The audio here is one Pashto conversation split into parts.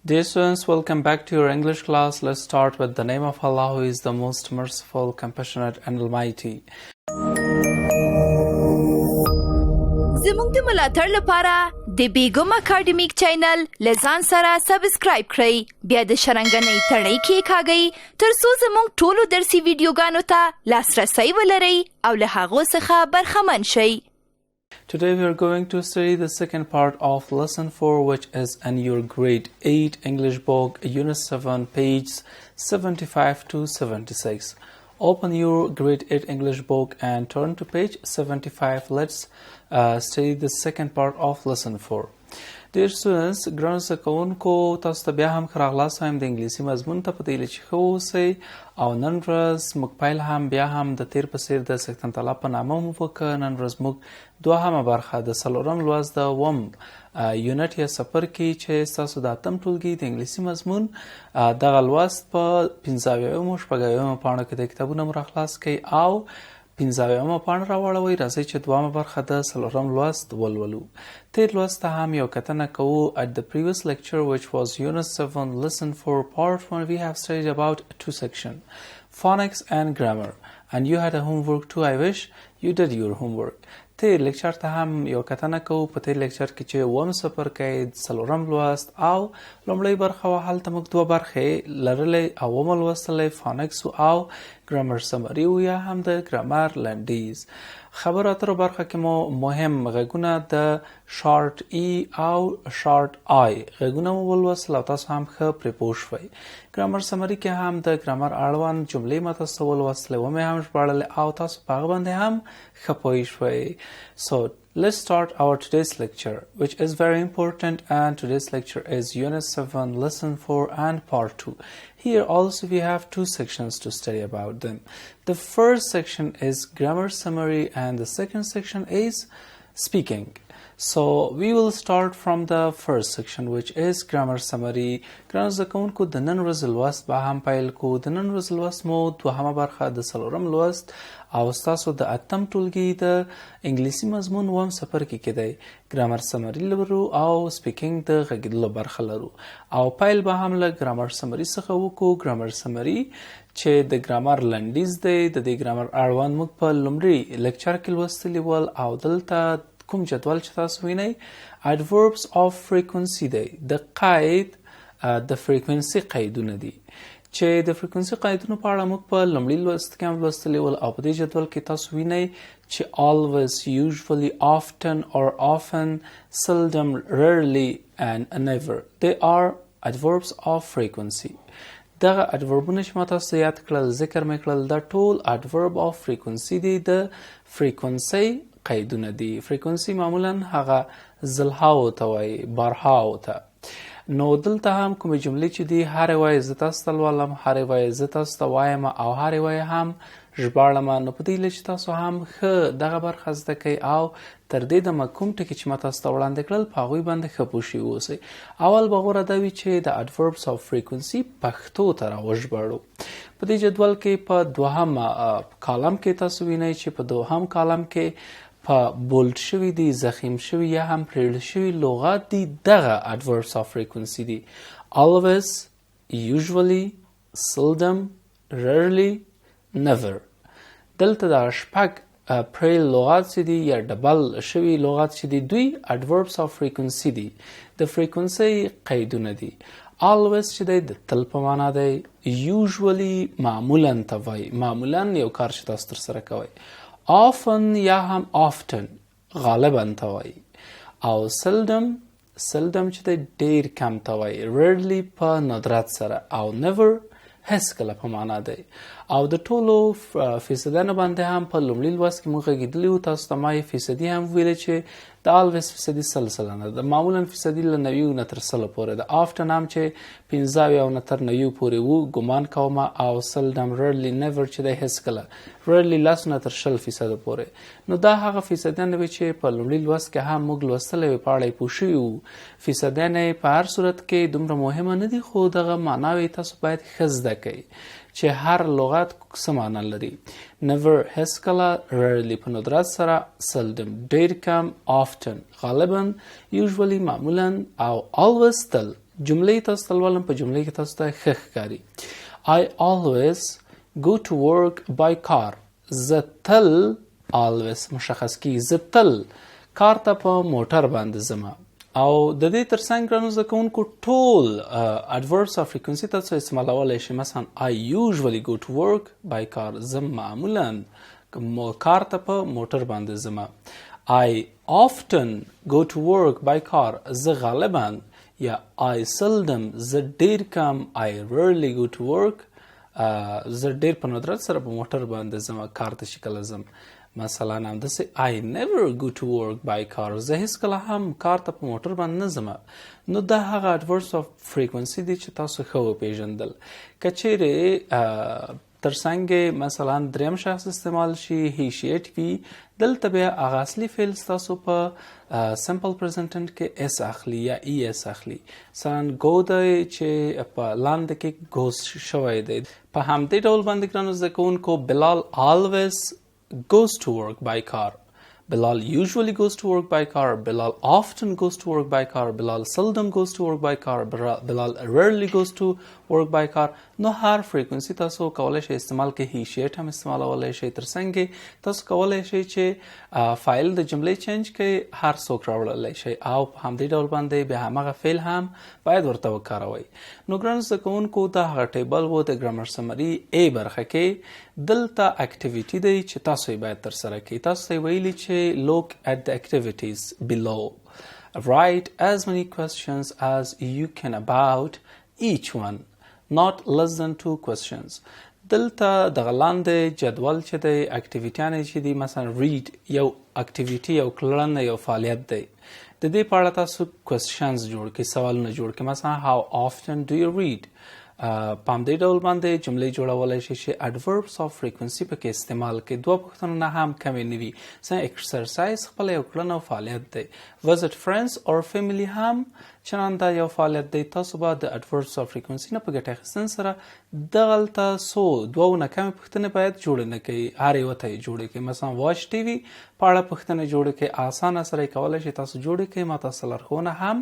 Dear students, welcome back to your English class. Let's start with the name of Allah, who is the most merciful, compassionate and almighty. زموږ د ملاتړ لپاره د بیګم اکاډمیک چینل لزان سره سبسکرایب کړئ، بیا د شرنګنۍ تڼۍ کېکاږئ ترڅو زموږ ټولو درسي ویډیوګانو ته لاسرسی ولرئ او له هغو څخه برخمن شئ. Today we are going to study the second part of lesson 4, which is in your grade 8 English book, unit 7, pages 75 to 76. Open your grade 8 English book and turn to page 75. Let's study the second part of lesson 4. Dear students, ګرانو زده کوونکو، تاسو ته بیا هم ښه راغلاست وایم د انګلیسي مضمون ته په دې هیله چې ښه واوسئ. او نن ورځ موږ پیل هم بیا هم د تیر په څیر د سکتن طلا په نامه مو وکړه. نن ورځ موږ دوهمه برخه د څلورم لوست د اووم یونټ یا څپرکی چې ستاسو د اتم ټولګي د انګلیسي مضمون دغه لوست په 15 شپږمه پاڼه کې د کتابونو مو راخلاص کړئ او 15مه پاڼه راواړوئ. راځئ چې دوهمه برخه د څلورم لوست ولولو. تیر لوست ته هم یو کتنه کوو. At the previous lecture, which was unit 7, lesson 4, part 1, we have studied about two sections, phonics and grammar, and you had a homework too. I wish you did your homework. تیر لیکچر ته هم یو کتنه کوو. په تیر لیکچر کې چې اووم څپرکی څلورم لوست او لومړۍ برخه وه، هلته موږ دوه برخې لرلې، اوومه لوستلی فانکس او ګرامر سمري و یا هم د ګرامر لنډیز. خبرو اترو برخه کې مو مهم غږونه د شارټ ای او شارټ آی غږونه مو ولوستل او تاسو هم ښه پرې پوه شوئ. ګرامر سمري کې هم د ګرامر اړوند جملې ما تاسو ته ولوستلې، ومې هم ژباړلې او تاسو په هغه باندې هم ښه پوه شوئ. So let's start our today's lecture, which is very important, and today's lecture is unit 7, lesson 4 and part 2. Here also we have two sections to study about them. The first section is grammar summary and the second section is speaking. So we will start from the first section, which is grammar summary. ګرانو زده کوونکو، د نن ورځې لوست به هم پیل کړو. د نن ورځې لوست مو دوهمه برخه د څلورم لوست او ستاسو د اتم ټولګي د انګلیسي مضمون اووم څپرکي کې دی. ګرامر سمري لرو او سپیکینګ د غږیدلو برخه لرو او پیل به هم له ګرامر سمري څخه وکړو. ګرامر سمري چې د ګرامر لنډیز دی، د دې ګرامر اړوند موږ په لومړي لیکچر کې لوستلي ول او دلته کوم جدول چې تاسو وینئ adverbs of frequency دی. د قید د فریکونسي قیدونه دي چې د فریکونسي قیدونو په اړه موږ په لومړي لوست کې هم لوستلي ول او په دې جدول کې تاسو وینئ چې always, usually, often or often, seldom, rarely and never. They are adverbs of frequency. دغه adverbونه چې ما تاسو یاد کړل، ذکر مې کړل، دا ټول adverb of frequency دي، د فریکونسي قیدونه دي. فریکونسي معمولا هغه زلهاو ته وایي، بارهاو ته. نو دلته هم کومې جملې چې دي، هرې وایي زه تاسو ته لولم، هرې وایي زه تاسو ته وایم او هرې وایي هم ژباړم. نو په دې هیله چې تاسو هم ښه دغه برخه زده کوئ او تر دې دمه کوم ټکي چې ما تاسو ته وړاندې کړل په هغوی باندې ښه پوه شوي اوسئ. اول به غوره دا وي چې د adverbs of frequency پښتو ته راوژباړو. په دې جدول کې په دوهم کالم کې تاسو وینئ چې په دوهم کالم کې په بولډ شوي دي، زخیم شوي یا هم پرېړه شوي لغات دي. دغه adverbs of frequency دي. always, usually, seldom, rarely, never. دلته دا شپږ پرېل لغات چې دي یا ډبل شوي لغات چې دي، دوی adverbs of frequency دي، د فریکونسۍ قیدونه دي. always چې دی د تل په معنا دی. usually معمولا ته وایي، معمولا یو کار چې تاسو ترسره کوئ. often یا هم often غالبا ته وایي او seldom چې دی ډیر کم ته وایي. rarely په ندرت سره او never هیڅ کله په معنا دی. او د ټولو فیصدیانو باندې هم په لومړي لوست کې موږ غږېدلي وو. تاسو ته ما یې فیصدي هم ویلې چې د always فیصدي 100 ده، معمولا فیصدي له 90 نه تر 100 پورې ده. often هم چې 15 او نه تر 90 پورې وو ګمان کوم، او seldom, rarely, never چې دی هیڅ کله، rarely 10 نه تر 20% پورې. نو دا هغه فیصدیان وي چې په لومړي لوست کې هم موږ لوستلی وي، په اړه یې پوه شوي وو. فیصدیان په هر صورت کې دومره مهمه نه دي، خو دغه معناوې تاسو باید ښه زده کړئ چې هر لغت څه معنا لري. never هیڅ کله، rarely په ندرت سره، seldom ډیر کم، often غالبا، usually معمولا او always تل جملې تاسو ته لولم، په جملې کې تاسو ته ښه ښکاري. I always go to work by car. زه تل always مشخص کیږي، زه تل کار ته په موټر باندې ځم. او د دې ترڅنګ ګرانو زده کوونکو ټول adverbs of frequency تاسو استعمالولی شئ. مثلا I usually go to work by car. زه معمولا کار ته په موټر باندې ځم. I often go to work by car. زه غالبا یا I seldom زه ډیر کم I rarely go to work. زه ډیر په ندرت سره په موټر باندې ځم کار ته چې کله ځم. مثلا همداسې I never go to work by car. زه هیڅکله هم کار ته په موټر باندې نه ځم. نو دا هغه adverbs of frequency دي چې تاسو ښه وپېژندل. که چیرې ترڅنګ مثلا دریم شخص استعمال شي he she it وي، دلته بیا هغه اصلي فعل ستاسو په سمپل پرزنټنټ کې اس اخلي یا ای اس اخلي. مثلا go دی چې په لاندې کې goes شوی دی. په همدې ډول باندې ګرانو زده کوونکو بلال always goes to work by car. Bilal usually goes to work by car. Bilal often goes to work by car. Bilal seldom goes to work by car. Bilal rarely goes to work by car. نو هر فریکونسی تاسو کولی شئ استعمال کې هی شی هم استعمالولی شئ. ترڅنګ تاسو کولی شئ چې فایل د جملې چینج کړئ، هر څوک راوړلی شئ او په همدې ډول باندې بیا همغه فعل هم باید ورته وکاروئ. نو ګرانو زده کوونکو دا هغه ټیبل و د ګرامر سمري ای برخه کې. دلته اکټیویټي دی چې تاسو یې باید ترسره کړئ. تاسو ته ویلي چې look at the activities below. Write as many questions as you can about each one. Not less than 2 questions. دلته د لاندې جدول چې دی اکټیویټیانې چې دي، مثلا read یو اکټیویټي، یو کړنه، یو فعالیت دی. د دې په اړه تاسو questions جوړ کړئ، سوالونه جوړ کړئ. مثلا how often do you read؟ په همدې ډول باندې جملې جوړولی شئ چې adverbs of frequency پکې استعمال کړئ. 2 پوښتنه نه هم کمې نه وي. څنګه exercise خپله یو کړنه او فعالیت دی. visit friends or family هم چنانده یو فعالیت دی. تاسو به د adverbs of frequency نه په ګټه اخیستن سره دغلته 2 نه کمې پوښتنې باید جوړې نه کوئ، هر یوه ته یې جوړې کړئ. مثلا watch TV په اړه پوښتنې جوړې کړئ، اسانه سره یې کولی شئ تاسو جوړې کړئ. ما تاسو لارښوونه هم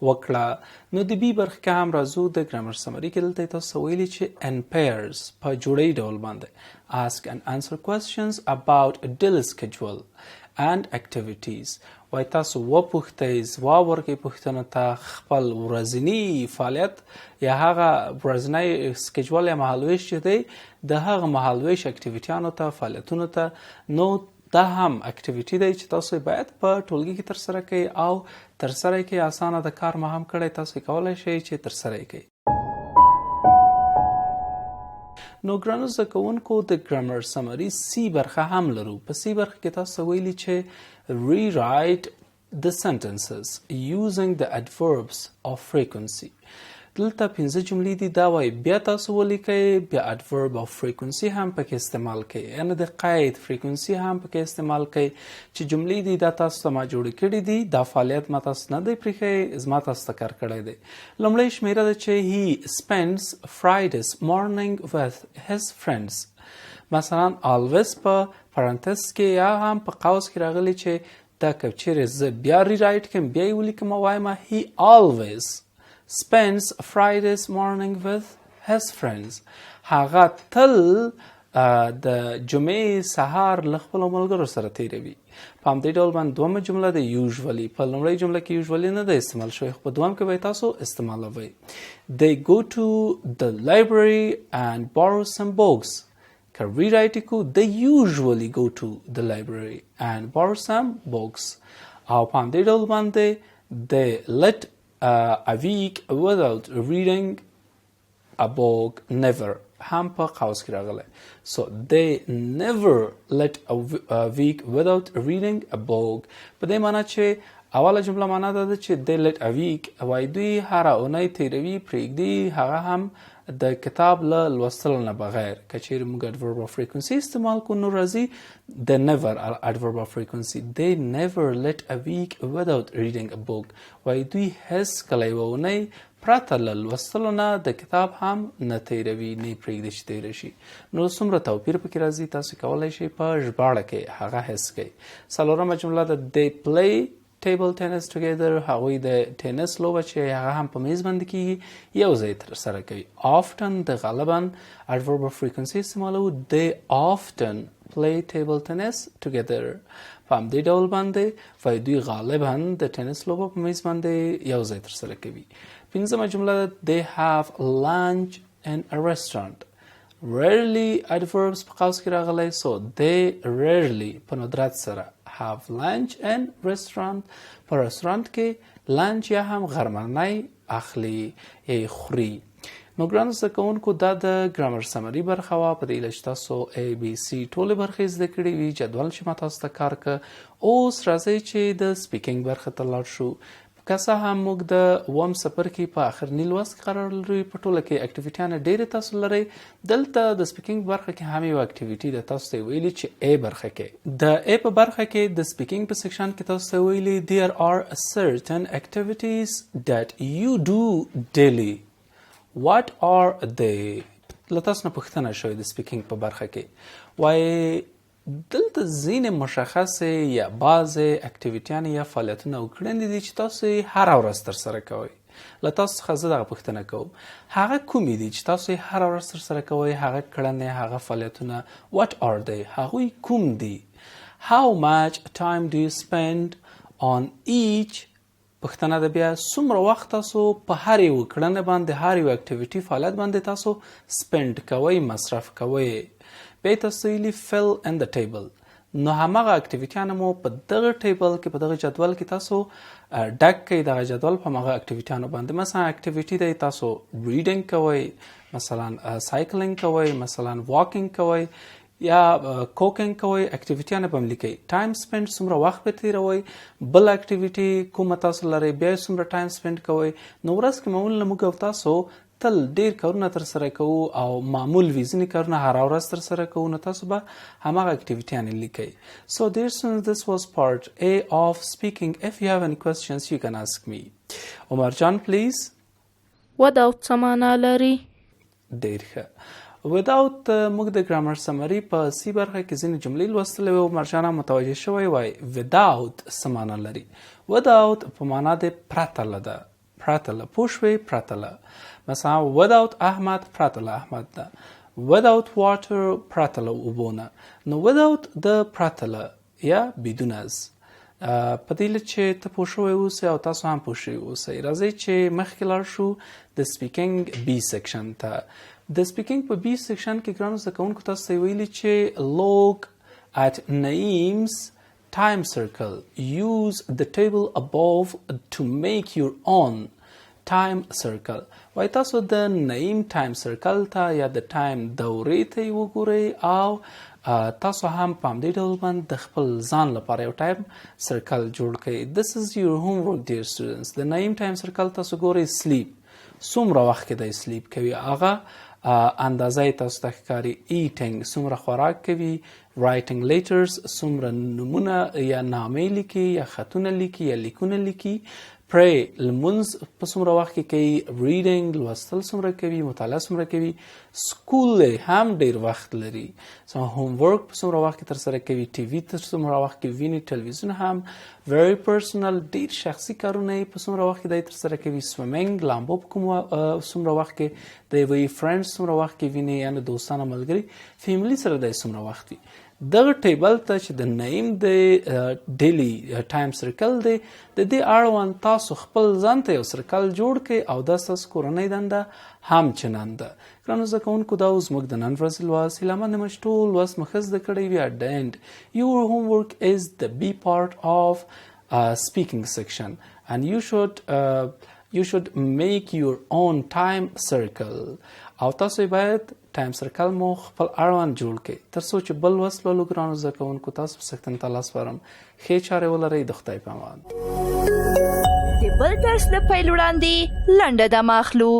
وکړه. نو د بي برخه کې هم راځو د ګرامر سمري کې. دلته تاسو ویلي چې in pairs په جوړې ډول باندې ask and answer questions about a daily schedule and activities. وای تاسو وپوښتئ، ورکوي پوښتنو ته خپل ورځني فعالیت یا هغه ورځنی سکیجول یا مهالویش چې دی د هغه مهالویش اکټیویټیانو ته، فعالیتونو ته. نو دا هم اکټیویټي دی چې تاسو باید په ټولګي کې ترسره کړئ او ترسره یې کړئ. اسانه د کار مهم کړی، تاسو کولی شئ چې ترسره یې کړئ. نو ګرانو زده کوونکو د ګرامر سمري سی برخه هم لرو. په سی برخه کې تاسو ویلي چې rewrite the sentences using the adverbs of frequency. دلته 5 جملې دي، دا وایي بیا تاسو ولیکئ، بیا adverb of frequency هم پکې استعمال کړئ، یعنی د قید frequency هم پکې استعمال کړئ. چې جملې دي دا تاسو ته ما جوړې کړي دي، دا فعالیت ما تاسو نه دی پرېښی، زما تاسو ته کار کړی دی. لومړی شمیره ده چې he spends Fridays morning with his friends. مثلا always په پرانتز کې یا هم په قوس کې راغلی چې دا که چیرې زه بیا ریرایټ کړم بیا یې ولیکم وایم he always spends Fridays morning with his friends. هغه تل د جمعې سهار له خپلو ملګرو سره تیروي. په همدې ډول باندې دومه جمله د usually په لومړۍ جمله کې usually نه ده استعمال شوی، خو په دوم کې به تاسو استعمالوئ. They go to the library and borrow some books. که rewrite کو they usually go to the library and borrow some books. او په همدې ډول باندې they let a week without reading a book never هم په قوس کې راغلی. So they never let a week without reading a book. په دې معنی چې اوله جمله معنا ده چې they let a week وای دوی هره اونۍ تیروي، پرېږدي هغه هم د کتاب له لوستلو نه بغیر. که چیرې موږ adverb of frequency استعمال کړو نو راځي the never adverb of frequency. They never let a week without reading a book. وای دوی هیڅ کله یوه اونۍ پرته له لوستلو نه د کتاب هم نه تیروي، نه یې پرېږدي چې تیره شي. نو څومره توپیر پکې راځي تاسو کولی شئ په ژباړه کې هغه حس کړئ. څلورمه جمله ده they play table tennis together. هغوی د ټینس لوبه چې هغه هم په میز باندې کیږي یو ځای ترسره کوي. often د غالبا adverb of frequency استعمالو. they often play table tennis together. په همدې ډول باندې وایي دوی غالبا د ټینس لوبه په میز باندې یو ځای ترسره کوي. پنځمه جمله they have lunch in a restaurant. rarely adverbs په قوس کې راغلی. so they rarely په ندرت سره have lunch in restaurant. په رستورانت کې لانچ یا هم غرمنۍ اخلي یا خوري. نو ګرانو زده کوونکو دا د ګرامر سمري برخه وه. په دې چې تاسو ABC ټولې برخې زده کړې وي، جدول چې ما تاسو ته کار که. اوس راځئ چې د سپیکینګ برخه ته لاړ شو. که څه هم موږ د اووم څپرکي په آخرني لوست کې قرار لرو، په ټوله کې اکټیویټیانې ډېرې تاسو لرئ. دلته د سپیکینګ برخه کې هم یو اکټیویټي ده تاسو ته ویلي چې A برخه کې. د A په برخه کې د سپیکینګ په سیکشن کې تاسو ته ویلي there are certain activities that you do daily. What are they؟ له تاسو نه پوښتنه شوې د سپیکینګ په برخه کې. وایي دلته ځینې مشخصې یا بعضې اکټیویټیانې یا فعالیتونه او کړنې دي چې تاسو یې هره ورځ ترسره کوئ. له تاسو څخه زه دغه پوښتنه کوم، هغه کومې دي چې تاسو یې هره ورځ ترسره کوئ؟ هغه کړنې، هغه فعالیتونه. What are they؟ هغوی کوم دي؟ How much time do you spend on each؟ پوښتنه ده بیا څومره وخت تاسو په هر یو کړنه باندې، هر یو اکټیویټي فعالیت باندې تاسو سپینډ کوئ، مصرف کوئ. بیا تاسو ویلي fill in the table. نو هماغه اکټیویټیانه مو په دغه ټیبل کې، په دغه جدول کې تاسو ډک کړئ دغه جدول په هماغه اکټیویټیانو باندې. مثلا اکټیویټي دی تاسو ریډینګ کوئ، مثلا سایکلینګ کوئ، مثلا واکینګ کوئ یا کوکینګ کوئ. اکټیویټیانه به هم لیکئ. ټایم سپینډ څومره وخت به تیروئ، بل اکټیویټي کومه تاسو لرئ، بیا څومره ټایم سپینډ کوئ. نو ورځ کې معمولا موږ او تاسو تل ډیر کارونه ترسره کوو او معمول وي ځینې کارونه هره ورځ ترسره کوو. نو تاسو به هماغه اکټیویټیانې لیکئ. So dear students, this was part A of speaking. If you have any questions, you can ask me. عمر جان please. without څه معنا لري؟ ډیر ښه. without موږ د ګرامر سمري په C برخه کې ځینې جملې لوستلې وې. عمر جان متوجه شوی وای without څه معنا لري. without په معنا د پرته له ده، پرته له. پوه شوې؟ پرته له. مثلا without احمد پرته له احمد ده. without water پرته له اوبو نه. نو without د پرته له یا بدون از. په دې چې ته پوه شوی اوسئ او تاسو هم پوه شوي اوسئ. راځئ چې مخکې لاړ شو د سپیکینګ B سیکشن ته. د سپیکینګ په B سیکشن کې ګرانو زده کوونکو تاسو ته ویلي چې look at Naeem's time circle. Use the table above to make your own time circle. وای تاسو د نعیم ټایم سرکل ته یا د ټایم دورې ته وګورئ او تاسو هم په همدې ډول باندې د خپل ځان لپاره یو ټایم سرکل جوړ کړئ. This is your homework dear students. د نعیم ټایم سرکل تاسو ګورئ سلیپ څومره وخت کې دی سلیپ کوي، هغه اندازه تاسو ته ښکاري. eating څومره خوراک کوي، writing letters څومره نومونه یا نامې لیکي یا خطونه لیکي یا لیکونه لیکي. pray لمونځ په څومره وخت کې کوي. reading لوستل څومره کوي، مطالعه څومره کوي. school هم ډیر وخت لري. homework په څومره وخت کې ترسره کوي. TV تر څومره وخت کې ویني. ټلویزیون هم very personal ډیر شخصي کارونه په څومره وخت کې دی ترسره کوي. swimming لامبو په کوم څومره وخت کې دی وي. friends څومره وخت کې ویني یعنی دوستانه ملګري. family سره دی څومره وخت وي. دغه ټیبل ته چې د نعیم د ډیلی ټایم سرکل دی، د دې اړوند تاسو خپل ځان ته یو سرکل جوړ کړئ او دا ستاسو کورنۍ دنده هم چنان ده. ګرانو زده کوونکو دا اوس موږ د نن ورځې لوست هیله منم چې ټول لوست مو ښه زده کړی وي. at the end your homework is the B part of speaking section and you should make your own time circle. او تاسو باید ټایم سرکل مو خپل اړوند جوړ کړئ تر څو چې بل لوست لولو. ګرانو زده کوونکو تاسو په سختن ته لاس ورم. ښې چارې ولرئ. د خدای په امان. د بل درس د پیل وړاندې لنډه دمه اخلو.